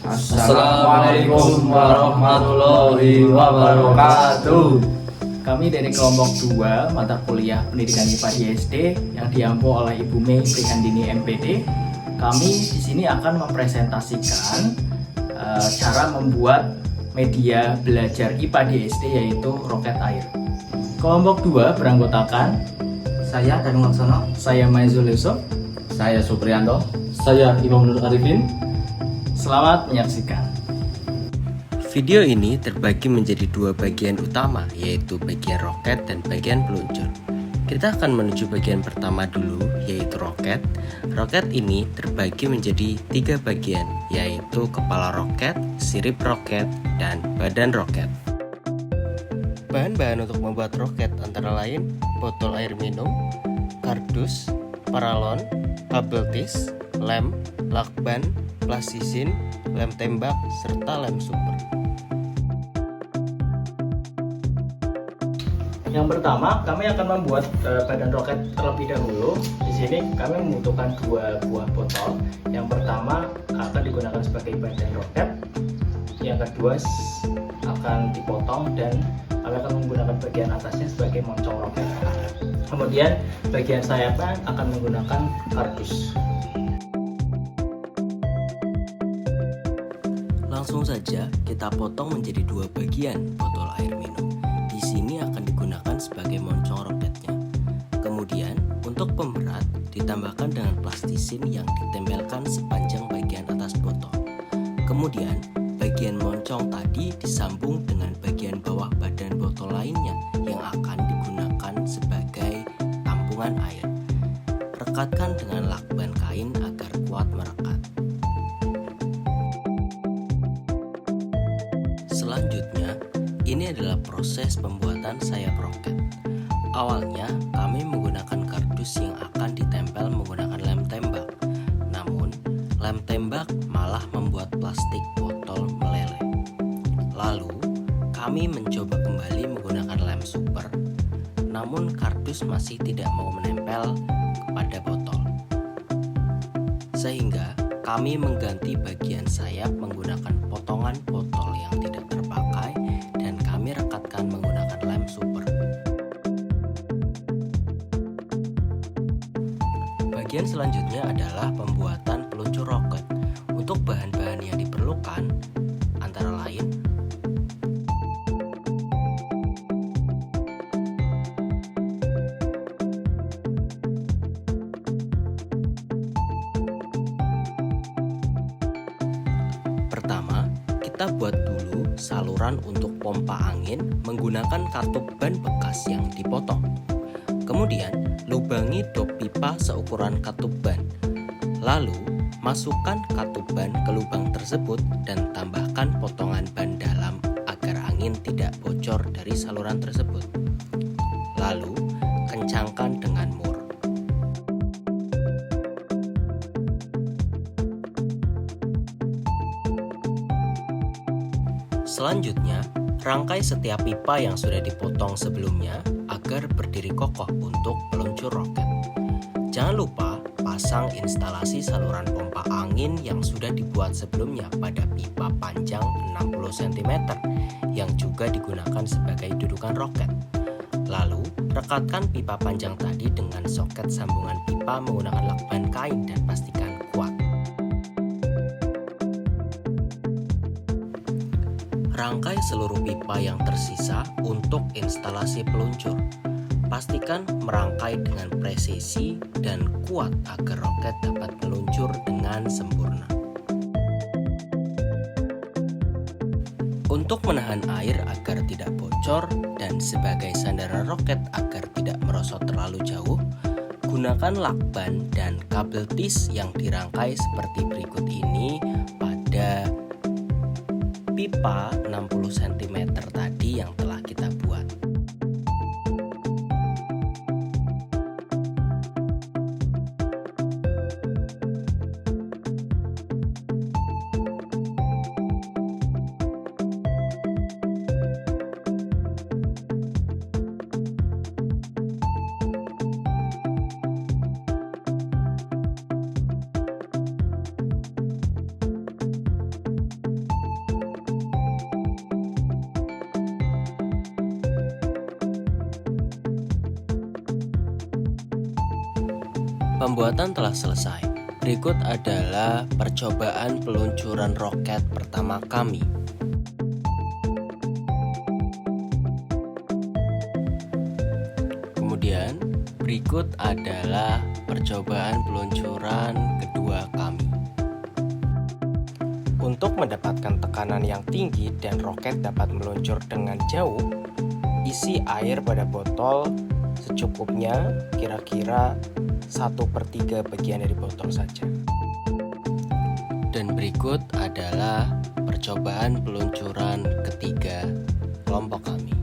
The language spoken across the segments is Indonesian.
Assalamualaikum warahmatullahi wabarakatuh. Kami dari kelompok 2 mata kuliah Pendidikan IPA di SD yang diampu oleh Ibu Mei Prihandini MPD. Kami di sini akan mempresentasikan cara membuat media belajar IPA di SD, yaitu roket air. Kelompok 2 beranggotakan Saya Danung Laksono, saya Maizul Yusuf. saya Supriyanto, Saya Imam Nur Arifin. Selamat menyaksikan. Video ini terbagi menjadi dua bagian utama, yaitu bagian roket dan bagian peluncur. Kita akan menuju bagian pertama dulu, yaitu roket. Roket ini terbagi menjadi 3 bagian, yaitu kepala roket, sirip roket, dan badan roket. Bahan-bahan untuk membuat roket antara lain botol air minum, kardus, paralon, kabel tis, lem, lakban, plastisin, lem tembak, serta lem super. Yang pertama, kami akan membuat badan roket terlebih dahulu. Di sini kami membutuhkan 2 buah botol. Yang pertama akan digunakan sebagai badan roket. Yang kedua akan dipotong dan kami akan menggunakan bagian atasnya sebagai moncong roket. Kemudian bagian sayapnya akan menggunakan kardus. Langsung saja kita potong menjadi 2 bagian botol air minum. Di sini akan digunakan sebagai moncong roketnya. Kemudian untuk pemberat ditambahkan dengan plastisin yang ditempelkan sepanjang bagian atas botol. Kemudian bagian moncong tadi disambung dengan bagian bawah badan botol lainnya yang akan digunakan sebagai tampungan air. Rekatkan dengan lakban kain agar kuat merekat. Selanjutnya, ini adalah proses pembuatan sayap roket. Awalnya, kami menggunakan kardus yang akan ditempel menggunakan lem tembak. Namun, lem tembak malah membuat plastik botol meleleh. Lalu, kami mencoba kembali menggunakan lem super. Namun, kardus masih tidak mau menempel kepada botol. Sehingga, kami mengganti bagian sayap menggunakan potongan botol yang tidak terpakai dan kami rekatkan menggunakan lem super. Bagian selanjutnya adalah pembuatan peluncur roket. Untuk bahan-bahan yang diperlukan antara lain pertama, kita buat dulu saluran untuk pompa angin menggunakan katup ban bekas yang dipotong. Kemudian, lubangi dop pipa seukuran katup ban. Lalu, masukkan katup ban ke lubang tersebut dan tambahkan potongan ban dalam agar angin tidak bocor dari saluran tersebut. Lalu, kencangkan dengan mur. Selanjutnya, rangkai setiap pipa yang sudah dipotong sebelumnya agar berdiri kokoh untuk peluncur roket. Jangan lupa pasang instalasi saluran pompa angin yang sudah dibuat sebelumnya pada pipa panjang 60 cm yang juga digunakan sebagai dudukan roket. Lalu, rekatkan pipa panjang tadi dengan soket sambungan pipa menggunakan lakban kain dan pastikan kuat. Rangkai seluruh pipa yang tersisa untuk instalasi peluncur. Pastikan merangkai dengan presisi dan kuat agar roket dapat meluncur dengan sempurna. Untuk menahan air agar tidak bocor dan sebagai sandaran roket agar tidak merosot terlalu jauh, gunakan lakban dan kabel tis yang dirangkai seperti berikut ini pada pipa 60 cm tadi yang telah kita buat. Pembuatan telah selesai. Berikut adalah percobaan peluncuran roket pertama kami. Kemudian, berikut adalah percobaan peluncuran kedua kami. Untuk mendapatkan tekanan yang tinggi dan roket dapat meluncur dengan jauh, isi air pada botol secukupnya, kira-kira 1/3 bagian dari botol saja. Dan berikut adalah percobaan peluncuran ketiga kelompok kami.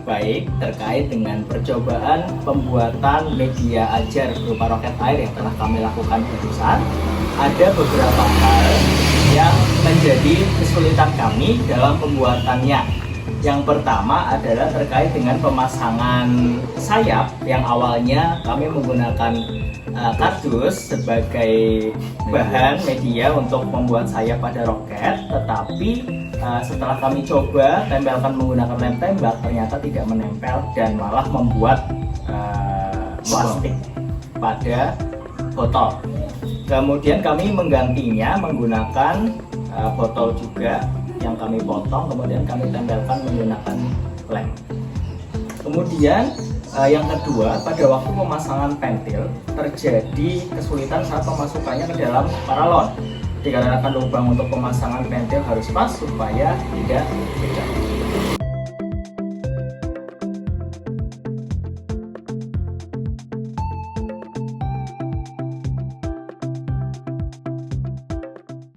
Baik, terkait dengan percobaan pembuatan media ajar berupa roket air yang telah kami lakukan barusan, ada beberapa hal yang menjadi kesulitan kami dalam pembuatannya. Yang pertama adalah terkait dengan pemasangan sayap yang awalnya kami menggunakan kardus sebagai bahan media untuk membuat sayap pada roket, tetapi setelah kami coba tempelkan menggunakan lem tembak, ternyata tidak menempel dan malah membuat plastik pada botol. Kemudian kami menggantinya menggunakan botol juga yang kami potong, kemudian kami tempelkan menggunakan lem. Kemudian yang kedua, pada waktu pemasangan pentil terjadi kesulitan saat memasukkannya ke dalam paralon, dikarenakan lubang untuk pemasangan pentil harus pas supaya tidak pecah.